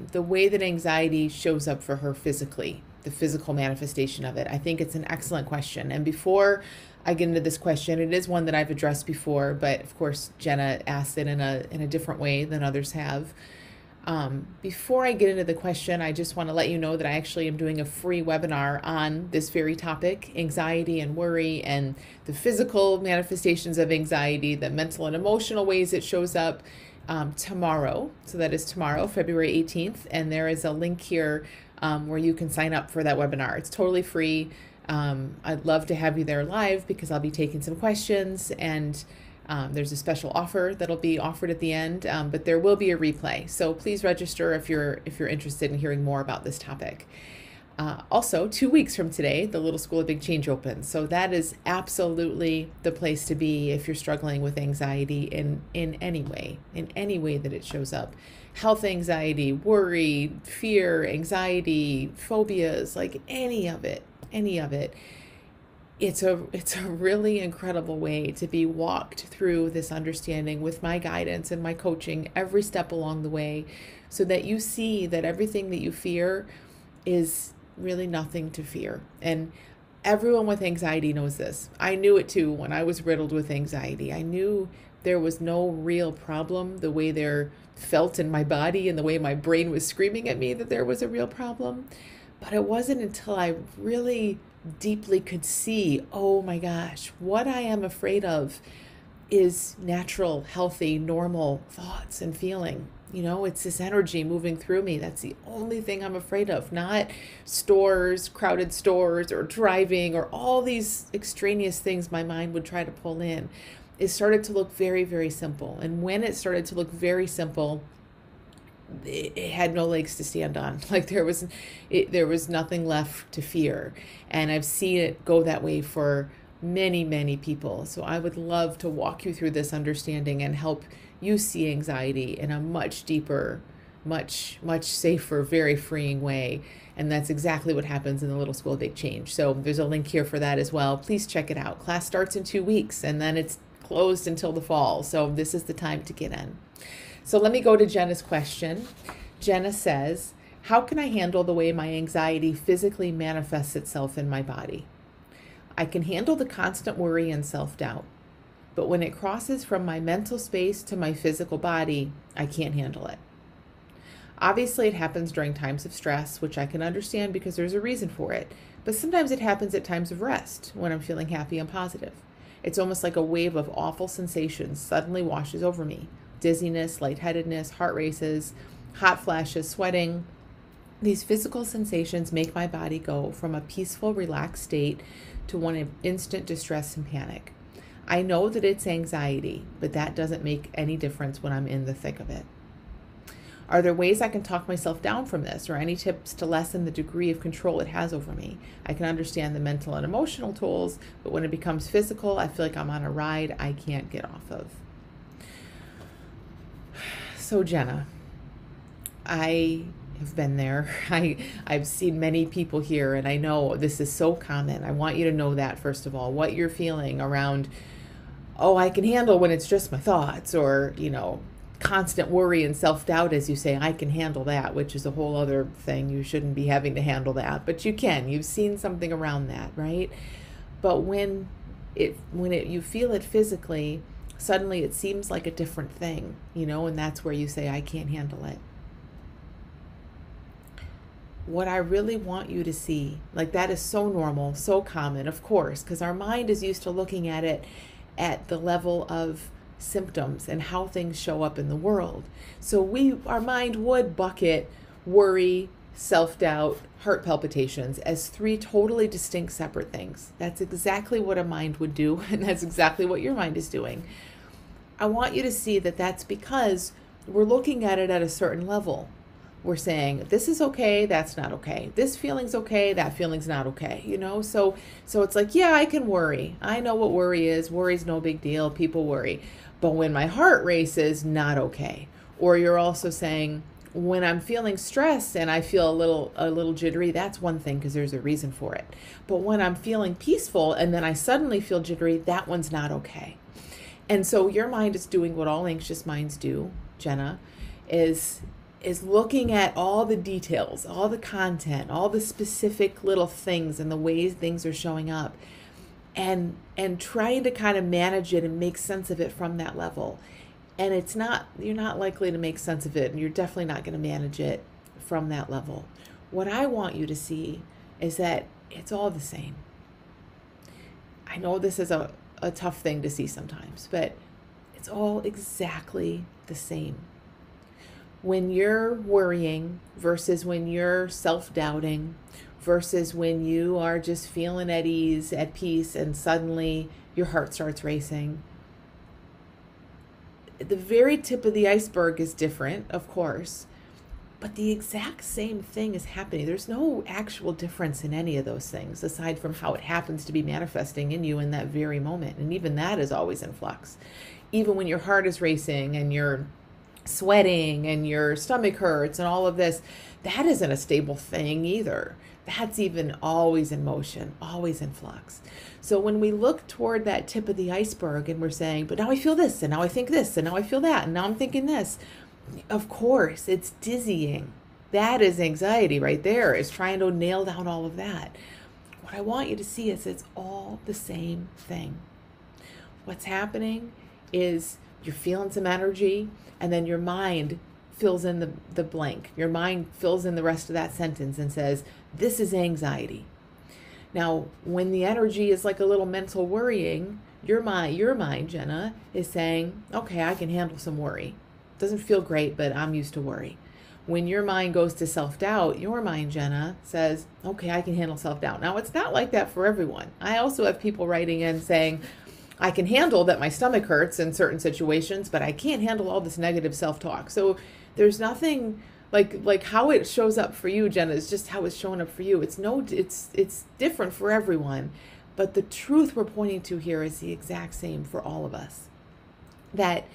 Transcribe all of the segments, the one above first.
the way that anxiety shows up for her physically, the physical manifestation of it. I think it's an excellent question. And before I get into this question, it is one that I've addressed before, but of course, Jenna asked it in a different way than others have. Before I get into the question, I just want to let you know that I actually am doing a free webinar on this very topic, anxiety and worry, and the physical manifestations of anxiety, the mental and emotional ways it shows up, tomorrow. So that is tomorrow, February 18th. And there is a link here where you can sign up for that webinar. It's totally free. I'd love to have you there live because I'll be taking some questions, and there's a special offer that'll be offered at the end, but there will be a replay. So please register if you're interested in hearing more about this topic. Also, 2 weeks from today, the Little School of Big Change opens. So that is absolutely the place to be if you're struggling with anxiety in any way that it shows up. Health anxiety, worry, fear, anxiety, phobias, like any of it. It's a really incredible way to be walked through this understanding with my guidance and my coaching every step along the way, so that you see that everything that you fear is really nothing to fear. And everyone with anxiety knows this. I knew it too when I was riddled with anxiety. I knew there was no real problem the way there felt in my body and the way my brain was screaming at me that there was a real problem. But it wasn't until I really deeply could see, oh my gosh, what I am afraid of is natural, healthy, normal thoughts and feeling. It's this energy moving through me. That's the only thing I'm afraid of, not stores, crowded stores, or driving, or all these extraneous things my mind would try to pull in. It started to look very, very simple. And when it started to look very simple, it had no legs to stand on. Like there was nothing left to fear. And I've seen it go that way for many, many people. So I would love to walk you through this understanding and help you see anxiety in a much deeper, much safer, very freeing way. And that's exactly what happens in the Little School of Big Change. So there's a link here for that as well. Please check it out. Class starts in 2 weeks, and then it's closed until the fall. So this is the time to get in. So let me go to Jenna's question. Jenna says, how can I handle the way my anxiety physically manifests itself in my body? I can handle the constant worry and self-doubt, but when it crosses from my mental space to my physical body, I can't handle it. Obviously, it happens during times of stress, which I can understand because there's a reason for it, but sometimes it happens at times of rest when I'm feeling happy and positive. It's almost like a wave of awful sensations suddenly washes over me. Dizziness, lightheadedness, heart races, hot flashes, sweating. These physical sensations make my body go from a peaceful, relaxed state to one of instant distress and panic. I know that it's anxiety, but that doesn't make any difference when I'm in the thick of it. Are there ways I can talk myself down from this, or any tips to lessen the degree of control it has over me? I can understand the mental and emotional tools, but when it becomes physical, I feel like I'm on a ride I can't get off of. So Jenna, I have been there. I've seen many people here, and I know this is so common. I want you to know that, first of all, what you're feeling around, oh, I can handle when it's just my thoughts, or, constant worry and self-doubt, as you say, I can handle that, which is a whole other thing. You shouldn't be having to handle that, but you can. You've seen something around that, right? But when you feel it physically, suddenly it seems like a different thing, and that's where you say, I can't handle it. What I really want you to see, like that is so normal, so common, of course, because our mind is used to looking at it at the level of symptoms and how things show up in the world. So our mind would bucket worry, self-doubt, heart palpitations as 3 totally distinct separate things. That's exactly what a mind would do, and that's exactly what your mind is doing. I want you to see that that's because we're looking at it at a certain level. We're saying, this is okay, that's not okay. This feeling's okay, that feeling's not okay, So it's like, yeah, I can worry. I know what worry is. Worry's no big deal. People worry. But when my heart races, not okay. Or you're also saying, when I'm feeling stressed and I feel a little jittery, that's one thing because there's a reason for it. But when I'm feeling peaceful and then I suddenly feel jittery, that one's not okay. And so your mind is doing what all anxious minds do, Jenna, is is looking at all the details, all the content, all the specific little things and the ways things are showing up, and trying to kind of manage it and make sense of it from that level. And you're not likely to make sense of it, and you're definitely not going to manage it from that level. What I want you to see is that it's all the same. I know this is a tough thing to see sometimes, but it's all exactly the same. When you're worrying versus when you're self-doubting versus when you are just feeling at ease, at peace, and suddenly your heart starts racing, the very tip of the iceberg is different, of course, but the exact same thing is happening. There's no actual difference in any of those things aside from how it happens to be manifesting in you in that very moment. And even that is always in flux. Even when your heart is racing and you're sweating and your stomach hurts and all of this, that isn't a stable thing either. That's even always in motion, always in flux. So when we look toward that tip of the iceberg and we're saying, but now I feel this, and now I think this, and now I feel that, and now I'm thinking this, of course, it's dizzying. That is anxiety right there, is trying to nail down all of that. What I want you to see is it's all the same thing. What's happening is you're feeling some energy, and then your mind fills in the blank. Your mind fills in the rest of that sentence and says, this is anxiety. Now, when the energy is like a little mental worrying, your mind, Jenna, is saying, okay, I can handle some worry. Doesn't feel great, but I'm used to worry. When your mind goes to self-doubt, your mind, Jenna, says, okay, I can handle self-doubt. Now, it's not like that for everyone. I also have people writing in saying, I can handle that my stomach hurts in certain situations, but I can't handle all this negative self-talk. So there's nothing like how it shows up for you, Jenna, is just how it's showing up for you. It's different for everyone, but the truth we're pointing to here is the exact same for all of us. That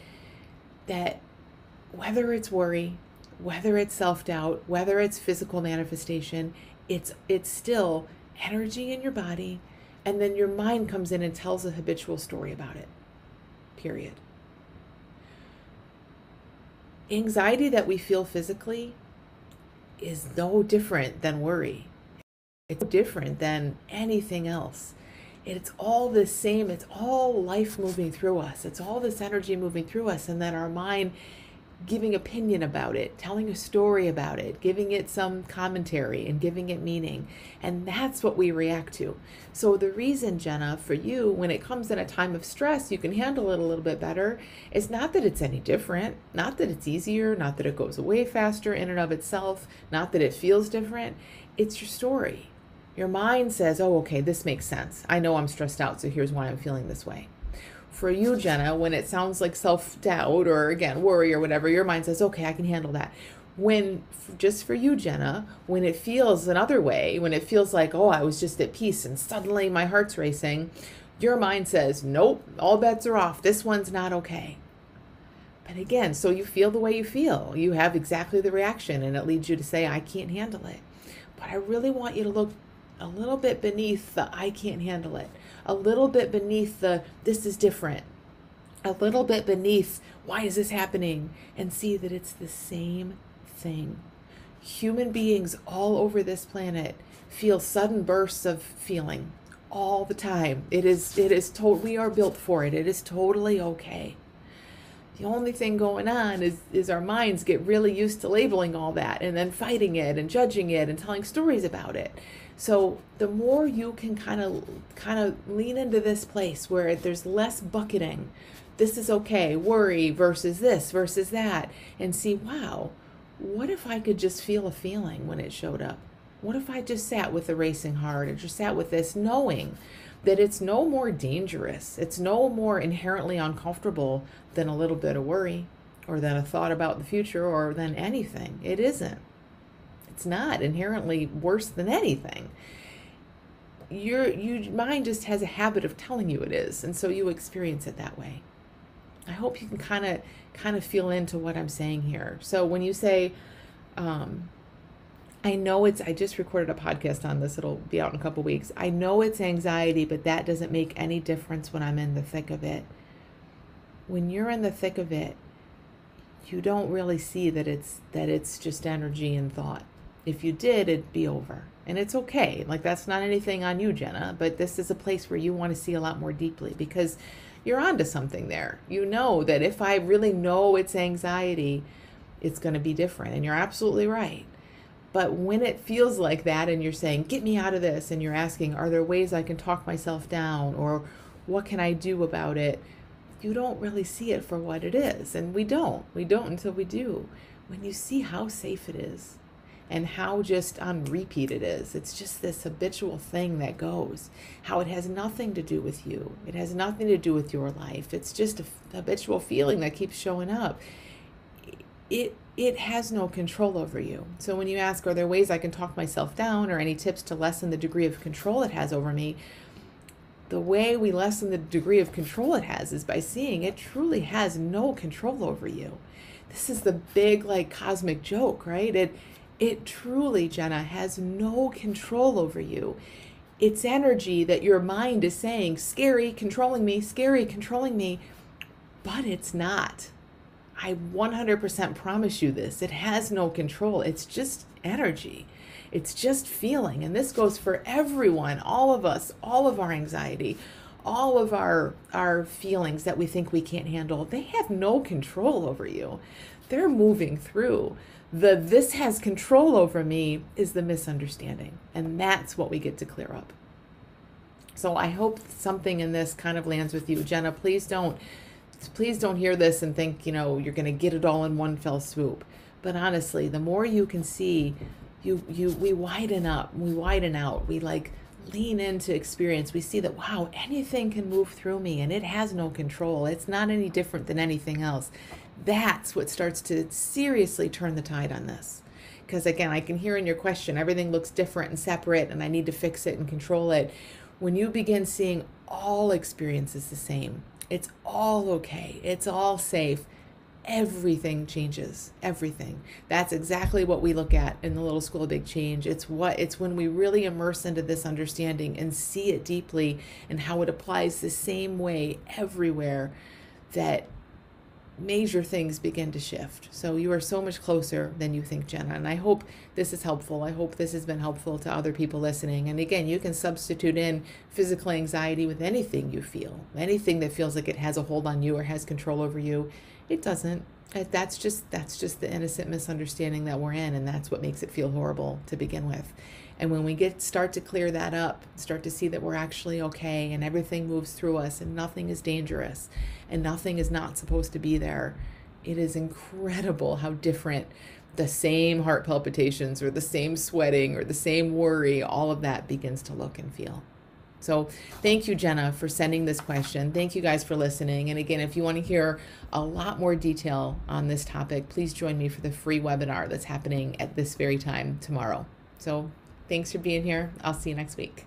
whether it's worry, whether it's self-doubt, whether it's physical manifestation, it's still energy in your body, and then your mind comes in and tells a habitual story about it. Period. Anxiety that we feel physically is no different than worry. It's no different than anything else. It's all the same. It's all life moving through us. It's all this energy moving through us, and then our mind giving opinion about it, telling a story about it, giving it some commentary and giving it meaning. And that's what we react to. So the reason, Jenna, for you, when it comes in a time of stress, you can handle it a little bit better. It's not that it's any different, not that it's easier, not that it goes away faster in and of itself, not that it feels different. It's your story. Your mind says, oh, okay, this makes sense. I know I'm stressed out, so here's why I'm feeling this way. For you, Jenna, when it sounds like self-doubt or, again, worry or whatever, your mind says, okay, I can handle that. Just for you, Jenna, when it feels another way, when it feels like, oh, I was just at peace and suddenly my heart's racing, your mind says, nope, all bets are off. This one's not okay. But again, so you feel the way you feel. You have exactly the reaction, and it leads you to say, I can't handle it. But I really want you to look a little bit beneath the I can't handle it, a little bit beneath the this is different, a little bit beneath why is this happening, and see that it's the same thing. Human beings all over this planet feel sudden bursts of feeling all the time. We are built for it. It is totally okay. The only thing going on is our minds get really used to labeling all that and then fighting it and judging it and telling stories about it. So the more you can kind of lean into this place where there's less bucketing, this is okay, worry versus this versus that, and see, wow, what if I could just feel a feeling when it showed up? What if I just sat with a racing heart and just sat with this, knowing that it's no more dangerous, it's no more inherently uncomfortable than a little bit of worry or than a thought about the future or than anything. It isn't. It's not inherently worse than anything. Your mind just has a habit of telling you it is, and so you experience it that way. I hope you can kind of feel into what I'm saying here. So when you say, I know I just recorded a podcast on this. It'll be out in a couple weeks. I know it's anxiety, but that doesn't make any difference when I'm in the thick of it. When you're in the thick of it, you don't really see that it's just energy and thought. If you did, it'd be over. And it's okay. Like, that's not anything on you, Jenna, but this is a place where you want to see a lot more deeply, because you're onto something there. You know that if I really know it's anxiety, it's going to be different. And you're absolutely right. But when it feels like that and you're saying, get me out of this, and you're asking, are there ways I can talk myself down, or what can I do about it? You don't really see it for what it is. And we don't until we do. When you see how safe it is, and how just on repeat it is. It's just this habitual thing that goes. How it has nothing to do with you. It has nothing to do with your life. It's just a habitual feeling that keeps showing up. It has no control over you. So when you ask, are there ways I can talk myself down, or any tips to lessen the degree of control it has over me? The way we lessen the degree of control it has is by seeing it truly has no control over you. This is the big, like, cosmic joke, right? It truly, Jenna, has no control over you. It's energy that your mind is saying, scary, controlling me, but it's not. I 100% promise you this. It has no control. It's just energy. It's just feeling. And this goes for everyone, all of us, all of our anxiety, all of our feelings that we think we can't handle. They have no control over you. They're moving through. This has control over me is the misunderstanding. And that's what we get to clear up. So I hope something in this kind of lands with you. Jenna, please don't hear this and think, you're going to get it all in one fell swoop. But honestly, the more you can see, we widen up, we widen out, we lean into experience. We see that, wow, anything can move through me and it has no control. It's not any different than anything else. That's what starts to seriously turn the tide on this. Because again, I can hear in your question, everything looks different and separate and I need to fix it and control it. When you begin seeing all experiences the same, it's all okay, it's all safe, everything changes, everything. That's exactly what we look at in the Little School of Big Change. It's when we really immerse into this understanding and see it deeply and how it applies the same way everywhere, that major things begin to shift. So you are so much closer than you think, Jenna. And I hope this is helpful. I hope this has been helpful to other people listening. And again, you can substitute in physical anxiety with anything you feel, anything that feels like it has a hold on you or has control over you. It doesn't. That's just the innocent misunderstanding that we're in, and that's what makes it feel horrible to begin with. And when we start to clear that up, start to see that we're actually okay and everything moves through us and nothing is dangerous and nothing is not supposed to be there, it is incredible how different the same heart palpitations or the same sweating or the same worry, all of that begins to look and feel. So thank you, Jenna, for sending this question. Thank you guys for listening. And again, if you want to hear a lot more detail on this topic, please join me for the free webinar that's happening at this very time tomorrow. So thanks for being here. I'll see you next week.